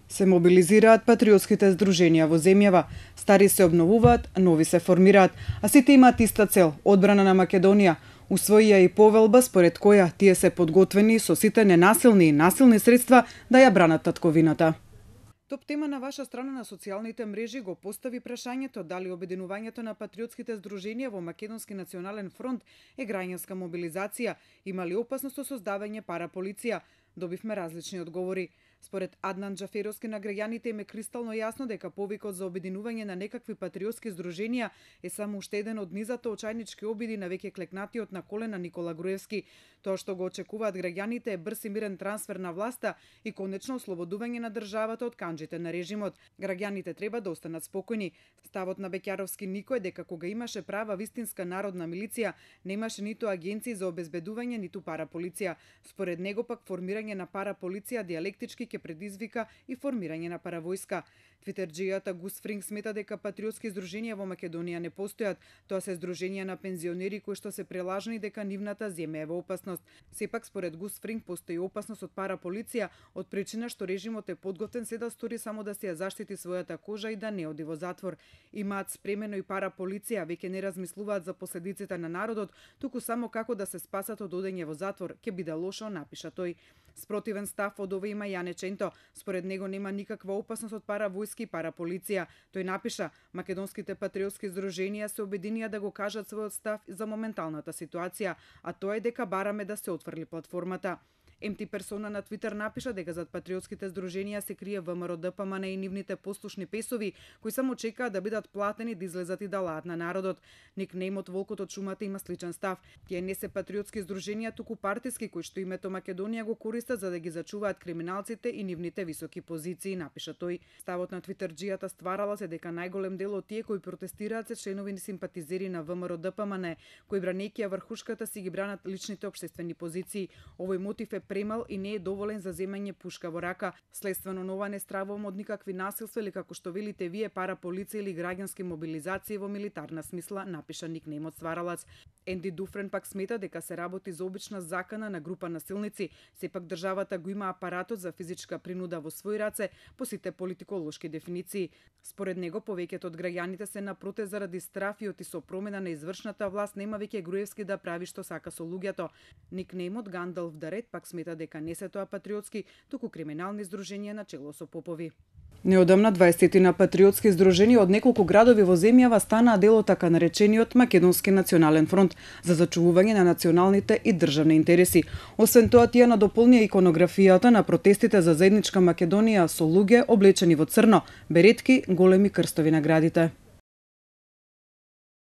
Се мобилизираат патриотските здруженија во земјава, стари се обновуваат, нови се формираат, а сите имаат иста цел – одбрана на Македонија. Усвоија и повелба според која тие се подготвени со сите ненасилни и насилни средства да ја бранат татковината. Топ тема на ваша страна на социјалните мрежи го постави прашањето дали обединувањето на патриотските здруженија во Македонски национален фронт е граѓанска мобилизација, има ли опасност од создавање параполиција. Добивме различни одговори. Според Аднан Џаферовски на граѓаните им е кристално јасно дека повикот за обединување на некакви патриотски здруженија е само уште еден од низата очајнички обиди на веќе клекнатиот на колена Никола Груевски. Тоа што го очекуваат граѓаните е брз и мирен трансфер на власта и конечно ослободување на државата од канџите на режимот. Граѓаните треба да останат спокојни. Ставот на Беќаровски никој е дека кога имаше права вистинска народна милиција, немаше ниту агенции за обезбедување, ниту параполиција. Според него пак формирање на параполиција диалектички ќе предизвика и формирање на паравојска. Твитерџијата Гус Фринг смета дека патриотски здруженија во Македонија не постојат. Тоа се здруженија на пензионери кои што се прелажни дека нивната земја е во опасност. Сепак според Гус Фринг постои опасност од параполиција од причина што режимот е подготвен се да стори само да се ја заштити својата кожа и да не оди во затвор. Имаат спремено и параполиција, веќе не размислуваат за последиците на народот, туку само како да се спасат од одење во затвор, ќе биде лошо, напиша тој. Спротивен став од ова има Јане Ченто. Според него нема никаква опасност од паравојски и параполиција. Тој напиша: македонските патриотски здруженија се обединија да го кажат својот став за моменталната ситуација, а тоа е дека бараме да се отфрли платформата. МТ Персона на Твитер напиша дека зад патриотските здруженија се крие ВМРО ДПМН и нивните послушни песови кои само чекаат да бидат платени да излезат и да лаат на народот. Никнејмот Волкот од шумата има сличен став. Тие не се патриотски здруженија, туку партиски кои што името Македонија го користат за да ги зачуваат криминалците и нивните високи позиции, напиша тој. Ставот на твитерџијата стварала се дека најголем дел од тие кои протестираат се членови и симпатизери на ВМРО ДПМН, кои бранејќи ја врхушката си ги бранат личните општествени позиции. Овој мотив е премал и не е доволен за земање пушка во рака. Следствено на ова не стравувам од никакви насилства или како што велите вие параполиција или граѓански мобилизации во милитарна смисла, напиша никнејмот стваралац. Енди Дуфрен пак смета дека се работи за обична закана на група насилници. Сепак државата го има апаратот за физичка принуда во своји раце по сите политиколошки дефиниции. Според него повеќето од граѓаните се на протест заради страфиот и со промена на извршната власт нема веќе Груевски да прави што сака со луѓето. Никнејмот Гандалф Дарет пак смета дека не се тоа патриотски, туку криминални здруженија на чело со попови. Неодамна 20 патриотски здруженија од неколку градови во земјава станаа дел од така наречениот Македонски национален фронт за зачувување на националните и државни интереси. Освен тоа, тие надополнија иконографијата на протестите за заедничка Македонија со луѓе облечени во црно, беретки, големи крстови на градите.